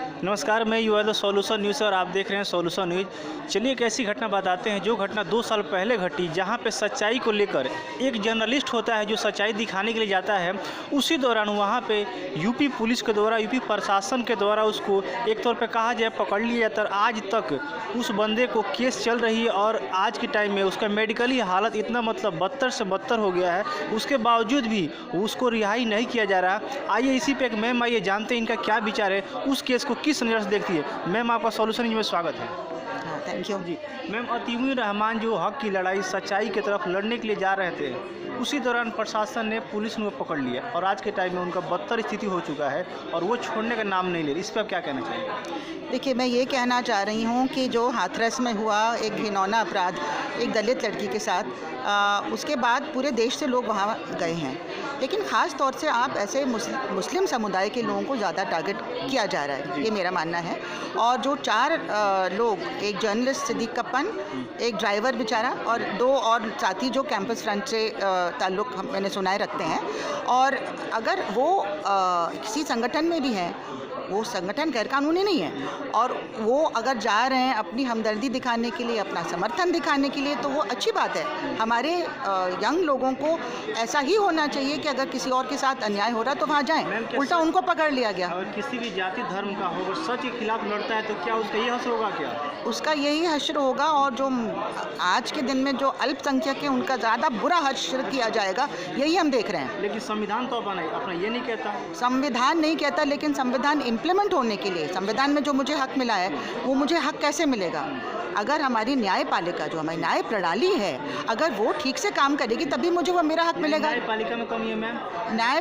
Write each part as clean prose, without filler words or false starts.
नमस्कार, मैं युवा द सॉल्यूशन न्यूज़ और आप देख रहे हैं सॉल्यूशन न्यूज़। चलिए एक ऐसी घटना बताते हैं जो घटना 2 साल पहले घटी, जहां पे सच्चाई को लेकर एक जर्नलिस्ट होता है जो सच्चाई दिखाने के लिए जाता है। उसी दौरान वहां पे यूपी पुलिस के द्वारा, यूपी प्रशासन के द्वारा उसको एक तौर पे कहा जाए पकड़ लिया जाता है। आज तक उस बंदे को केस चल रही है और आज के टाइम में उसका मेडिकली हालत इतना मतलब बदतर से बदतर हो गया है, उसके बावजूद भी उसको रिहाई नहीं किया जा रहा। आइए इसी पे एक मैम आइए जानते हैं इनका क्या विचार है, उस केस को किस नज़र से देखती है। मैम आपका सॉल्यूशन न्यूज़ में स्वागत है। थैंक यू जी मैम, अतीमुर रहमान जो हक की लड़ाई सच्चाई की तरफ लड़ने के लिए जा रहे थे, उसी दौरान प्रशासन ने पुलिस ने पकड़ लिया और आज के टाइम में उनका बदतर स्थिति हो चुका है और वो छोड़ने का नाम नहीं ले रही। इस पर आप क्या कहना चाहिए? देखिए, मैं ये कहना चाह रही हूँ कि जो हाथरस में हुआ एक घिनौना अपराध एक दलित लड़की के साथ, उसके बाद पूरे देश से लोग वहाँ गए हैं, लेकिन ख़ास तौर से आप ऐसे मुस्लिम समुदाय के लोगों को ज़्यादा टारगेट किया जा रहा है, ये मेरा मानना है। और जो 4 लोग, एक जर्नलिस्ट सिद्दीक कप्पन, एक ड्राइवर बेचारा और 2 और साथी जो कैंपस फ्रंट से ताल्लुक़ मैंने सुनाए रखते हैं, और अगर वो किसी संगठन में भी हैं, वो संगठन गैरकानूनी नहीं है, और वो अगर जा रहे हैं अपनी हमदर्दी दिखाने के लिए, अपना समर्थन दिखाने के लिए, तो वो अच्छी बात है। हमारे यंग लोगों को ऐसा ही होना चाहिए कि अगर किसी और के साथ अन्याय हो रहा है तो वहाँ जाएं। उल्टा उनको पकड़ लिया गया। अगर किसी भी जाति धर्म का हो, अगर सच के खिलाफ लड़ता है तो क्या उसका ये हश्र होगा? क्या उसका यही हश्र होगा, और जो आज के दिन में जो अल्पसंख्यक है उनका ज़्यादा बुरा हश्र किया जाएगा, यही हम देख रहे हैं। लेकिन संविधान तो अपना ये नहीं कहता। संविधान नहीं कहता, लेकिन संविधान इम्प्लीमेंट होने के लिए, संविधान में जो मुझे हक मिला है वो मुझे हक कैसे मिलेगा? अगर हमारी न्यायपालिका, जो हमारी न्याय प्रणाली है, अगर वो ठीक से काम करेगी तभी मुझे वो मेरा हक मिलेगा। न्यायपालिका में कमी है मैम?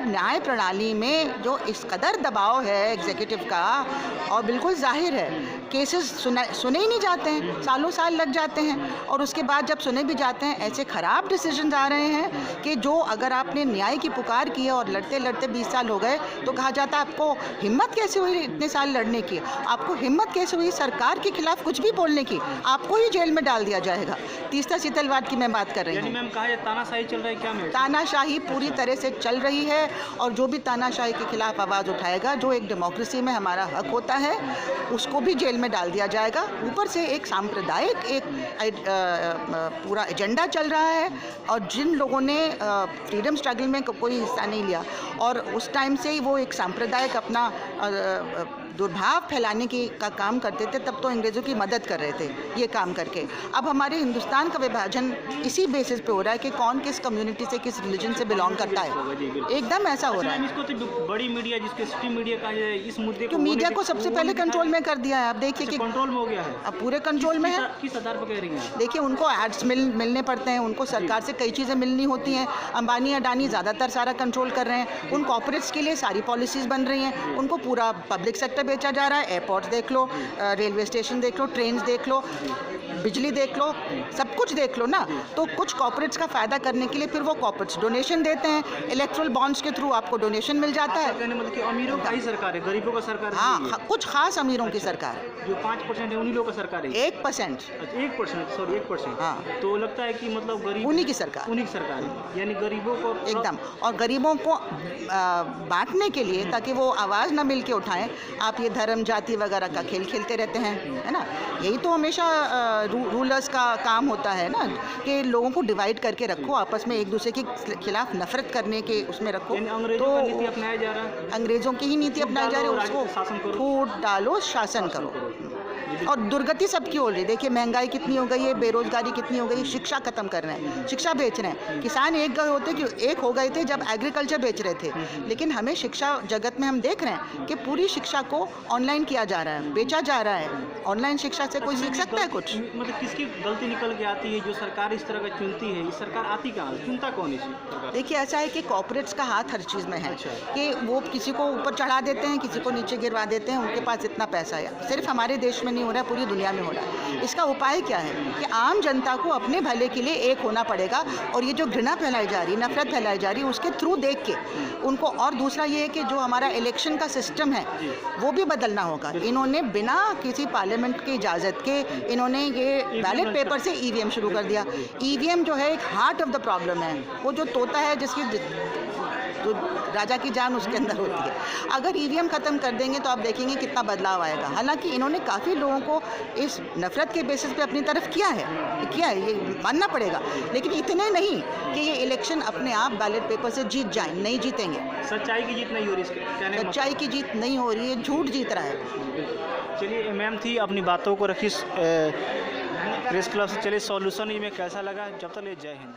न्याय प्रणाली में जो इस कदर दबाव है एग्जीक्यूटिव का, और बिल्कुल जाहिर है केसेस सुने ही नहीं जाते हैं, सालों साल लग जाते हैं, और उसके बाद जब सुने भी जाते हैं ऐसे ख़राब डिसीजन आ रहे हैं कि जो अगर आपने न्याय की पुकार की है और लड़ते लड़ते 20 साल हो गए तो कहा जाता है आपको हिम्मत कैसे हुई इतने साल लड़ने की, आपको हिम्मत कैसे हुई सरकार के खिलाफ कुछ भी बोलने की, आपको ही जेल में डाल दिया जाएगा। तीस्ता शीतलवाद की मैं बात कर रही हूँ। मैम कहा जाए तानाशाही चल रही है क्या मैम? तानाशाही पूरी तरह से चल रही है, और जो भी तानाशाही के खिलाफ आवाज़ उठाएगा, जो एक डेमोक्रेसी में हमारा हक होता है, उसको भी जेल में डाल दिया जाएगा। ऊपर से एक सांप्रदायिक पूरा एजेंडा चल रहा है, और जिन लोगों ने फ्रीडम स्ट्रगल में कोई हिस्सा नहीं लिया और उस टाइम से ही वो एक सांप्रदायिक अपना दुर्भाव फैलाने का काम करते थे, तब तो अंग्रेज़ों की मदद कर रहे थे ये काम करके। अब हमारे हिंदुस्तान का विभाजन इसी बेसिस पे हो रहा है कि कौन किस कम्युनिटी से, किस रिलीजन से बिलोंग करता है, एकदम ऐसा हो रहा है। इसको तो बड़ी मीडिया, जिसके स्ट्रीम मीडिया का इस मुद्दे को, मीडिया को सबसे पहले कंट्रोल में कर दिया है। आप देखिए कि कंट्रोल में हो गया है, अब पूरे कंट्रोल में है। किस आधार पर कह रही हैं? देखिए, उनको एड्स मिलने पड़ते हैं, उनको सरकार से कई चीज़ें मिलनी होती हैं। अंबानी अडानी ज़्यादातर सारा कंट्रोल कर रहे हैं, उन कॉर्पोरेट्स के लिए सारी पॉलिसीज़ बन रही हैं, उनको पूरा पब्लिक सेक्टर बेचा जा रहा है। एयरपोर्ट्स देख लो, रेलवे स्टेशन देख लो, ट्रेन्स देख लो, बिजली देख लो, सब कुछ देख लो ना। तो कुछ कॉर्पोरेट्स का फ़ायदा करने के लिए फिर वो कॉर्पोरेट्स डोनेशन देते हैं, इलेक्ट्रल बॉन्ड्स के थ्रू आपको डोनेशन मिल जाता है। मतलब कि अमीरों का ही सरकार है, गरीबों का सरकार? हाँ, कुछ खास अमीरों की सरकार है। जो 5% है उन्हीं लोगों का सरकार है? 1%। 1%। हाँ, तो लगता है कि मतलब गरीब उन्हीं की सरकार है, यानी गरीबों को एकदम। और गरीबों को बांटने के लिए, ताकि वो आवाज़ ना मिल के उठाएं, आप ये धर्म जाति वगैरह का खेल खेलते रहते हैं, है ना। यही तो हमेशा रूलर्स का काम होता है ना, कि लोगों को डिवाइड करके रखो, आपस में एक दूसरे के खिलाफ नफरत करने के उसमें रखो। अंग्रेजों का नीति अपनाया जा रहा है, अंग्रेज़ों की ही नीति अपनाई जा रही है, उसको फूट डालो, शासन करो। और दुर्गति सबकी हो रही है। देखिए, महंगाई कितनी हो गई है, बेरोजगारी कितनी हो गई है, शिक्षा खत्म कर रहे हैं, शिक्षा बेच रहे हैं। किसान एक हो गए थे जब एग्रीकल्चर बेच रहे थे, लेकिन हमें शिक्षा जगत में हम देख रहे हैं कि पूरी शिक्षा को ऑनलाइन किया जा रहा है, बेचा जा रहा है। ऑनलाइन शिक्षा से कोई सीख सकता है कुछ? मतलब किसकी गलती निकल के आती है जो सरकार इस तरह का चुनती है? इस सरकार आती कहाँ, चुनता कौन इसे? देखिए, ऐसा है कि कॉर्पोरेट्स का हाथ हर चीज़ में है, कि वो किसी को ऊपर चढ़ा देते हैं, किसी को नीचे गिरवा देते हैं, उनके पास इतना पैसा है। सिर्फ हमारे देश में नहीं हो रहा है, पूरी दुनिया में हो रहा है। इसका उपाय क्या है कि आम जनता को अपने भले के लिए एक होना पड़ेगा, और ये जो घृणा फैलाई जा रही, नफरत फैलाई जा रही, उसके थ्रू देख के उनको। और दूसरा ये है कि जो हमारा इलेक्शन का सिस्टम है वो भी बदलना होगा। इन्होंने बिना किसी पार्लियामेंट की इजाज़त के इन्होंने ये बैलेट पेपर से ईवीएम शुरू कर दिया। ईवीएम जो है एक हार्ट ऑफ द प्रॉब्लम है। वो जो तोता है जिसकी जो राजा की जान उसके अंदर होती है। अगर ईवीएम ख़त्म कर देंगे तो आप देखेंगे कितना बदलाव आएगा। हालांकि इन्होंने काफ़ी लोगों को इस नफ़रत के बेसिस पे अपनी तरफ किया है, ये मानना पड़ेगा, लेकिन इतने नहीं कि ये इलेक्शन अपने आप बैलेट पेपर से जीत जाएं, नहीं जीतेंगे। सच्चाई की जीत नहीं हो रही, इसके कहने का सच्चाई की जीत नहीं हो रही है, झूठ जीत रहा है। मतलब। चलिए मैम थी, अपनी बातों को रखी प्रेस क्लब से। चलिए सॉल्यूशन में कैसा लगा, जब तक ले जय हिंद।